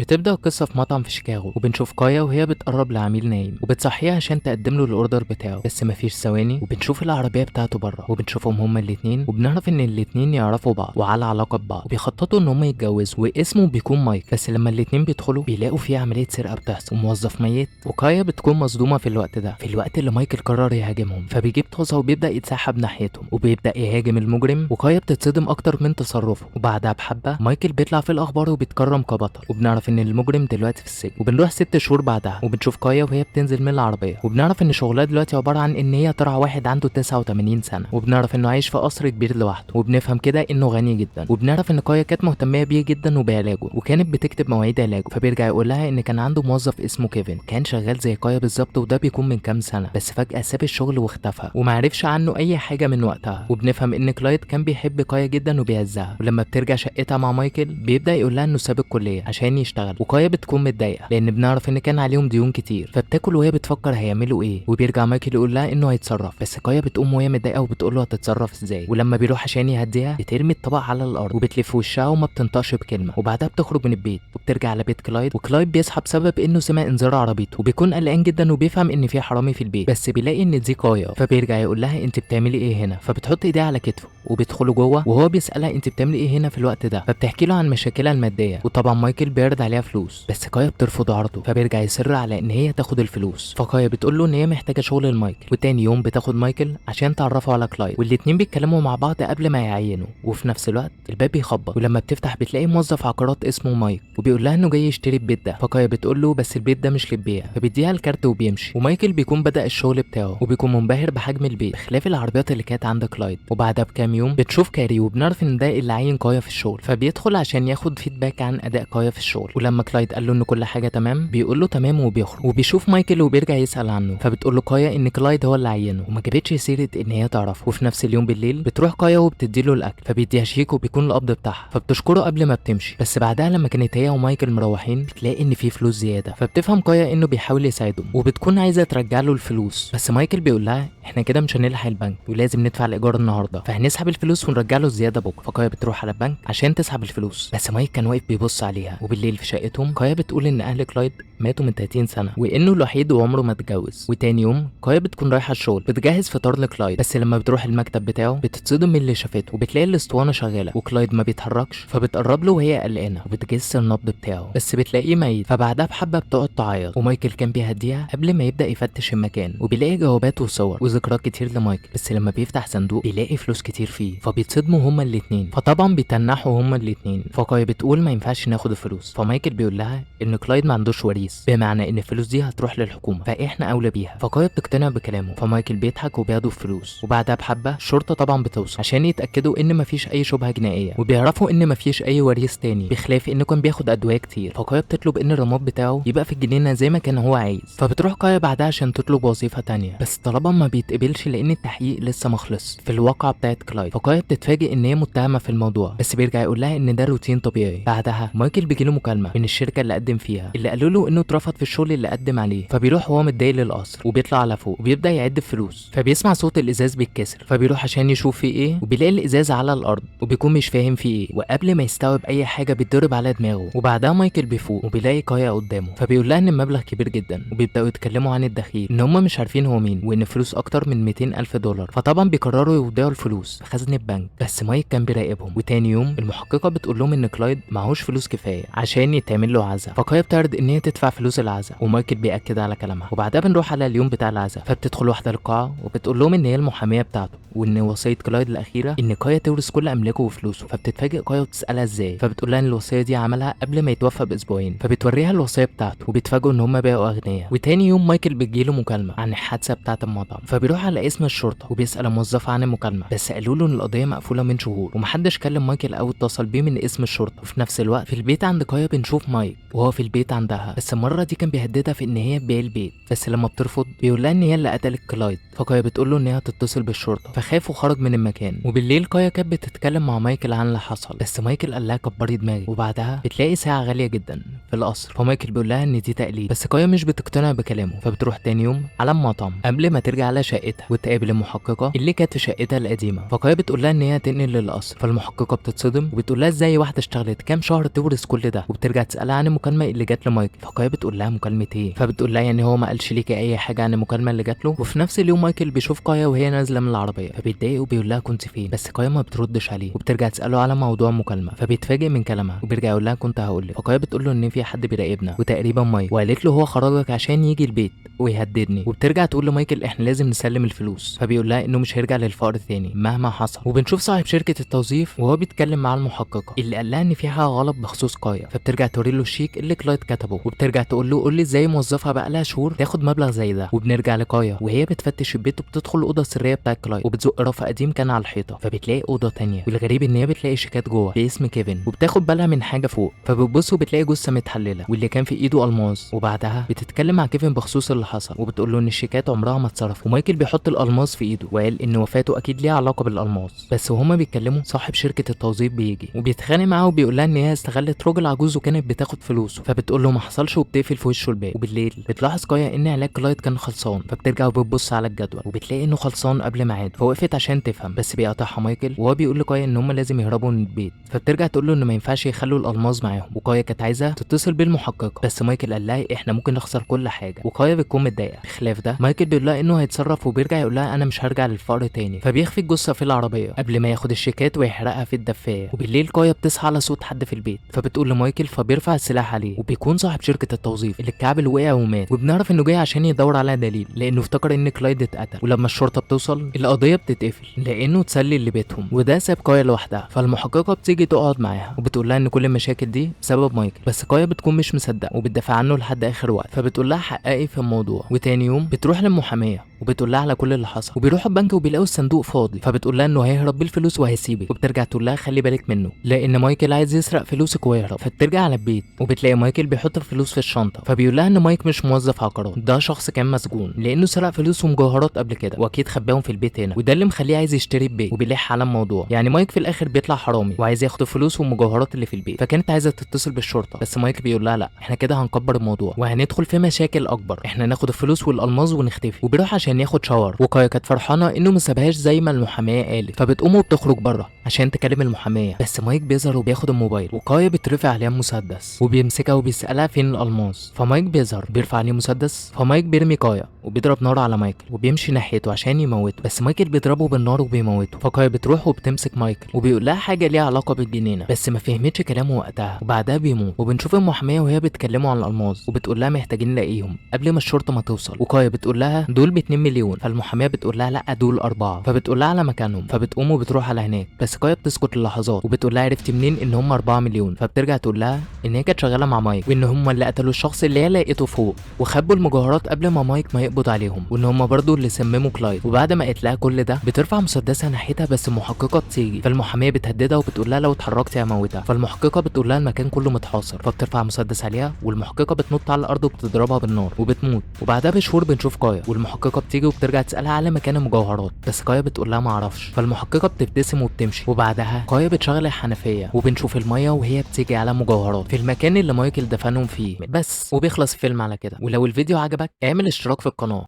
بتبدأ القصة في مطعم في شيكاغو، وبنشوف كايا وهي بتقرب لعميل نايم وبتصحيه عشان تقدم له الاوردر بتاعه، بس مفيش ثواني وبنشوف العربية بتاعته بره وبنشوفهم هما الاتنين، وبنعرف ان الاتنين يعرفوا بعض وعلى علاقة ببعض وبيخططوا ان هما يتجوزوا، واسمه بيكون مايك. بس لما الاتنين بيدخلوا بيلاقوا فيه عملية سرقة بتحصل وموظف ميت، وكايا بتكون مصدومة في الوقت ده، في الوقت اللي مايكل قرر يهاجمهم، فبيجيب طاسة وبيبدأ يتسحب ناحيتهم وبيبدأ يهاجم المجرم، وكايا بتتصدم اكتر من تصرفه. وبعدها بحبة مايكل بيطلع في الاخبار وبيتكرم كبطل، وبنعرف ان المجرم دلوقتي في السجن. وبنروح 6 شهور بعدها وبنشوف كايا وهي بتنزل من العربيه، وبنعرف ان شغلها دلوقتي عباره عن ان هي ترعى واحد عنده 89 سنه، وبنعرف انه عايش في قصر كبير لوحده، وبنفهم كده انه غني جدا. وبنعرف ان كايا كانت مهتميه بيه جدا وبعلاجه، وكانت بتكتب مواعيد علاجه، فبيرجع يقول لها ان كان عنده موظف اسمه كيفن كان شغال زي كايا بالظبط، وده بيكون من كام سنه، بس فجاه ساب الشغل واختفى ومعرفش عنه اي حاجه من وقتها. وبنفهم ان كلايد كان بيحب كايا جدا وبيعزها، ولما بترجع شقتها مع مايكل بيبدا يقول لها انه ساب الكليه عشان يشتغل، وكايا بتكون متضايقه لان بنعرف ان كان عليهم ديون كتير، فبتاكل وهي بتفكر هيعملوا ايه. وبيرجع مايكل يقول لها انه هيتصرف، بس كايا بتقوم وهي متضايقه وبتقول له هتتصرف ازاي. ولما بيروح عشان يهديها بترمي الطبق على الارض وبتلف وشها وما بتنطقش بكلمه، وبعدها بتخرج من البيت وبترجع على بيت كلايد، وكلايد بيصحى بسبب انه سمع انذار عربيته، وبيكون قلقان جدا وبيفهم ان في حرامي في البيت، بس بيلاقي ان دي كايا، فبيرجع يقول لها انت بتعملي ايه هنا، فبتحط ايديها على كتفه وبيدخلوا جوه، وهو بيسالها انت بتعملي ايه هنا في الوقت ده، فبتحكي له عن مشاكلها الماديه، وطبعا مايكل بيعرض عليها فلوس، بس كايا بترفض عرضه، فبيرجع يصر على ان هي تاخد الفلوس، فكايا بتقول له ان هي محتاجه شغل المايكل. وتاني يوم بتاخد مايكل عشان تعرفه على كلايد، والاتنين بيتكلموا مع بعض قبل ما يعينوا، وفي نفس الوقت الباب بيخبط، ولما بتفتح بتلاقي موظف عقارات اسمه مايك، وبيقول لها انه جاي يشتري البيت ده، فكايا بتقول له بس البيت ده مش للبيع، فبيديها الكارت وبيمشي. ومايكل بيكون بدأ الشغل بتاعه وبيكون منبهر بحجم البيت بخلاف العربيات اللي كانت عند كلايد. وبعدها بكام يوم بتشوف كاري، وبنعرف ان ده اللي عين كايا في الشغل، فبيدخل عشان ياخد فيدباك عن اداء كايا في الشغل. ولما كلايد قال له ان كل حاجه تمام بيقول له تمام وبيخرج، وبيشوف مايكل وبيرجع يسأل عنه، فبتقول له كايا ان كلايد هو اللي عينه وما جابتش سيره ان هي تعرفه. وفي نفس اليوم بالليل بتروح كايا وبتدي له الاكل، فبيديها شيك وبيكون القبض بتاعها، فبتشكره قبل ما بتمشي. بس بعدها لما كانت هي ومايكل مروحين بتلاقي ان في فلوس زياده، فبتفهم كايا انه بيحاول يساعدهم وبتكون عايزه ترجع له الفلوس، بس مايكل بيقول لها احنا كده مش هنلحق البنك ولازم ندفع الايجار النهارده، فهنسحب الفلوس ونرجع له الزياده بكره. فكايا بتروح على البنك عشان تسحب الفلوس، بس مايك كان واقف بيبص عليها. وبالليل في شقتهم كايا بتقول ان اهل كلايد ماتوا من 30 سنه وانه الوحيد وعمره ما اتجوز. وتاني يوم كايا بتكون رايحه الشغل بتجهز فطار لكلايد، بس لما بتروح المكتب بتاعه بتتصدم من اللي شافته، وبتلاقي الاسطوانه شغاله وكلايد ما بيتحركش، فبتقرب له وهي قلقانه وبتجس النبض بتاعه، بس بتلاقيه ميت. فبعدها بحبه بتقعد تعيط، ومايكل كان بيهديها قبل ما يبدا يفتش المكان، وبيلاقي جوابات وصور وذكريات كتير لمايكل، بس لما بيفتح صندوق بيلاقي فلوس كتير فيه، فبيتصدموا هما الاتنين، فطبعا بيتنحوا هما الاتنين. فكايا بتقول ما ينفعش ناخد الفلوس، فمايكل بيقول لها ان كلايد ما عندوش وريث، بمعنى ان الفلوس دي هتروح للحكومه فاحنا اولى بيها. فكايا بتقتنع بكلامه، فمايكل بيضحك وبياخدوا الفلوس. وبعدها بحبه الشرطه طبعا بتوصل عشان يتاكدوا ان مفيش اي شبهه جنائيه، وبيعرفوا ان مفيش اي وريث تاني بخلاف انه كان بياخد ادويه كتير. فكايا بتطلب ان الرماد بتاعه يبقى في الجنينه زي ما كان هو عايز، فبتروح كايا بعدها عشان تطلب وظيفه تانية، بس طلبها ما بيتقبلش لان التحقيق لسه ما خلصش في الواقعه بتاعت كلايد. فكايا بتتفاجئ ان هي متهمه في الموضوع، بس بيرجع يقول لها ان ده روتين طبيعي. بعدها مايكل بيجيله مكالمه من الشركه اللي قدم فيها، اللي قالوا له انه اترفض في الشغل اللي قدم عليه، فبيروح وهو متضايق للقصر وبيطلع على فوق وبيبدا يعد الفلوس، فبيسمع صوت الازاز بيتكسر، فبيروح عشان يشوف فيه ايه، وبيلاقي الازاز على الارض وبيكون مش فاهم فيه ايه، وقبل ما يستوعب اي حاجه بيتضرب على دماغه. وبعدها مايكل بيفوق وبيلاقي كايا قدامه، فبيقول لها ان المبلغ كبير جدا، وبيبداوا يتكلموا عن الدخيل ان هم مش عارفين هو مين، وان فلوس اكتر من 200,000 دولار، فطبعا بيقرروا يودعوا الفلوس في خزنه بنك، بس مايك كان بيراقبهم. وتاني يوم المحققه بتقول لهم ان كلايد معهوش فلوس كفايه عشان يتعمل له عزا، فكايا بتعرض ان هي تدفع فلوس العزا، ومايكل بيأكد على كلامها. وبعدها بنروح على اليوم بتاع العزا، فبتدخل واحده القاعه وبتقول لهم ان هي المحاميه بتاعته، وان وصيه كلايد الاخيره ان كايا تورث كل املاكه وفلوسه. فبتتفاجئ كايا وتسالها ازاي، فبتقول لها ان الوصيه دي عملها قبل ما يتوفى باسبوعين، فبتوريها الوصيه بتاعته وبيتفاجئوا ان هم بقوا اغنياء. وتاني يوم مايكل بتجيله مكالمه عن الحادثه بتاعه المطعم، فبيروح على اسم الشرطه وبيسال الموظفه عن المكالمه، بس قالوا له ان القضيه مقفوله من شهور ومحدش كلم مايكل او اتصل بيه من اسم الشرطه. وفي نفس الوقت في البيت عند كايا بنشوف مايك وهو في البيت عندها، بس المره دي كان بيهددها في ان هي تبيع البيت، بس لما بترفض بيقول لها ان هي اللي قتلت كلايد. فكايا بتقول له ان هي هتتصل بالشرطه، فخاف وخرج من المكان. وبالليل كايا كانت بتتكلم مع مايكل عن اللي حصل، بس مايكل قال لها كبري دماغك. وبعدها بتلاقي ساعه غاليه جدا في القصر، فمايكل بيقول لها ان دي تقليد، بس كايا مش بتقتنع بكلامه. فبتروح تاني يوم على المطعم قبل ما ترجع على شقتها وتقابل المحققه اللي كانت في شقتها القديمه. فكايا فكايا بتقول لها ان هي تنقل للقصر. فالمحققه بتتصدم وبتقول لها ازاي واحده اشتغلت كام شهر تورث كل ده، وبترجع تسالها عن المكالمه اللي جات لمايكل. فكايا بتقول لها مكالمه ايه؟ فبتقول لها يعني هو ما قالش ليكي اي حاجه عن المكالمه اللي جات له. وفي نفس اليوم مايكل بيشوف كايا وهي نازله من العربيه، فبيتضايق وبيقول لها كنت فين، بس كايا ما بتردش عليه وبترجع تساله على موضوع المكالمه. فبيتفاجئ من كلامها وبيرجع يقول لها كنت هقول لك. فكايا بتقول له ان في حد بيراقبنا وتقريبا مايك، وقالت له هو خرجك عشان يجي البيت ويهددني. وبترجع تقول لمايكل احنا لازم نسلم الفلوس. فبيقول لها انه مش هيرجع للفقر تاني مهما حصل. وبنشوف صاحب شركه التوظيف وهو بيتكلم مع المحققه اللي قال لها ان في حاجه غلط بخصوص كايا. فبترجع توري له الشيك اللي كلايد كتبه، وبترجع تقول له قول لي ازاي موظفه بقى لها شهور تاخد مبلغ زي ده. وبنرجع لكايا وهي بتفتش البيت وبتدخل الاوضه السريه بتاعت كلايد وبتزق رف قديم كان على الحيطه، فبتلاقي اوضه تانية. والغريب ان هي بتلاقي شيكات جوه باسم كيفن، وبتاخد بالها من حاجه فوق. فبتبص وبتلاقي جثه متحلله واللي كان في ايده الماس. وبعدها بتتكلم مع كيفن بخصوص اللي حصل وبتقول له ان الشيكات عمرها ما اتصرفت. ومايكل بيحط الالماس في ايده وقال ان وفاته اكيد ليها علاقه بالالماس. بس وهما بيتكلموا صاحب شركه التوظيف بيجي وبيتخانق معاه وبيقول لها ان هي استغلت راجل عجوز وكانت بتاخد فلوسه. فبتقول له ما حصلش وبتقفل في وشه الباب. وبالليل بتلاحظ كايا ان علاج كلايد كان خلصان، فبترجع وبتبص على الجدول وبتلاقي انه خلصان قبل ميعاد. فوقفت عشان تفهم بس بيقاطعها مايكل وهو بيقول لكايا ان هما لازم يهربوا من البيت. فبترجع تقول له ان ما ينفعش يخلوا الالماس معاهم. وكايا كانت عايزه تتصل بالمحققه بس مايكل قال لها احنا ممكن نخسر كل حاجه. وكايا بتكون متضايقه. بخلاف ده مايكل بيقول لها انه هيتصرف وبيرجع يقول لها انا مش هرجع للفقر تاني. فبيخفي الجثه في العربيه قبل ما ياخد الشيكات ويحرقها في الدفايه. وبالليل كايا بتصحى على صوت حد في البيت، فبتقول لمايكل فبيرفع السلاح عليه وبيكون صاحب شركه التوظيف اللي الكعب اللي وقع ومات. وبنعرف انه جاي عشان يدور على دليل لانه افتكر ان كلايد اتقتل. ولما الشرطه بتوصل القضيه بتتقفل لانه تسلي اللي بيتهم، وده ساب كايا لوحدها. فالمحققه بتيجي تقعد معاها وبتقول لها ان كل المشاكل دي بسبب مايكل. بس كايا بتكون مش مصدقه وبتدافع عنه لحد اخر وقت. فبتقول لها حققي في الموضوع. وتاني يوم بتروح للمحاميه وبتقول لها على كل اللي حصل. وبيروحوا البنك وبيلاقوا الصندوق فاضي. فبتقول لها انه هيهرب بالفلوس وهيسيبك. وبترجع تقول لها خلي بالك منه لان مايكل عايز يسرق فلوسك ويهرب. فبترجع على البيت وبتلاقي مايكل بيحط الفلوس في الشنطه. فبيقول لها ان مايك مش موظف عقارات، ده شخص كان مسجون لانه سرق فلوس ومجوهرات قبل كده واكيد خباهم في البيت هنا، وده اللي مخليه عايز يشتري البيت. وبيلح على الموضوع يعني مايك في الاخر بيطلع حرامي وعايز ياخد الفلوس والمجوهرات اللي في البيت. فكانت عايزه تتصل بالشرطه بس مايك بيقول لها لا احنا كده هنكبر الموضوع وهندخل في مشاكل اكبر، احنا ناخد الفلوس والالماظ ونختفي. وبيروح عشان ياخد شاور. وكايا كانت فرحانه انه ما سابهاش زي ما المحاميه قالت، فبتقوم وبتخرج بره عشان تكلم المحاميه. بس مايك بيظهر وبياخد الموبايل وكايا بترفع عليها مسدس وبيمسكها وبيسالها فين الالماس. فمايك بيظهر بيرفع عليه مسدس. فمايك بيرمي كايا وبيضرب نار على مايكل وبيمشي ناحيته عشان يموته، بس مايكل بيضربه بالنار وبيموته. فكايا بتروح وبتمسك مايكل وبيقول لها حاجه ليها علاقه بالجنينه بس ما فهمتش كلامه وقتها. وبعدها بيموت. وبنشوف المحاميه وهي بتكلموا عن الالماس وبتقول لها محتاجين نلاقيهم قبل ما الشرطه ما توصل. وكايا بتقول لها دول ب 2 مليون. فالمحاميه بتقول لها لا دول 4. فبتقول لها على مكانهم. فبتقوم وبتروح على هناك بس كايا بتسكت للحظات وبتقول لها عرفت منين ان هم 4 مليون. فبترجع تقول لها ان هي كانت شغاله مع مايك وان هم اللي قتلوا الشخص اللي هي لقيته فوق وخبوا المجوهرات قبل ما مايك ما يقبض عليهم، وان هم برضو اللي سمموا كلايد. وبعد ما قالت لها كل ده بترفع مسدسها ناحيتها بس المحققه بتيجي. فالمحاميه بتهددها وبتقول لها لو اتحركتي هموتها. فالمحققه بتقول لها المكان كله متحاصر. فبترفع مسدس عليها والمحققه بتنط على الارض وبتضربها بالنار وبتموت. وبعدها بشهور بنشوف كايا والمحققه بتيجي وبترجع تسالها على مكان المجوهرات بس كايا بتقول لها ما اعرفش. فالمحققه بتبتسم وبتمشي. وبعدها كايا بتشغل الحنفيه وبنشوف الميه وهي بتيجي على مجوهرات في المكان اللي مايكل دفنهم فيه بس. وبيخلص الفيلم على كده. ولو الفيديو عجبك اعمل اشتراك في القناه.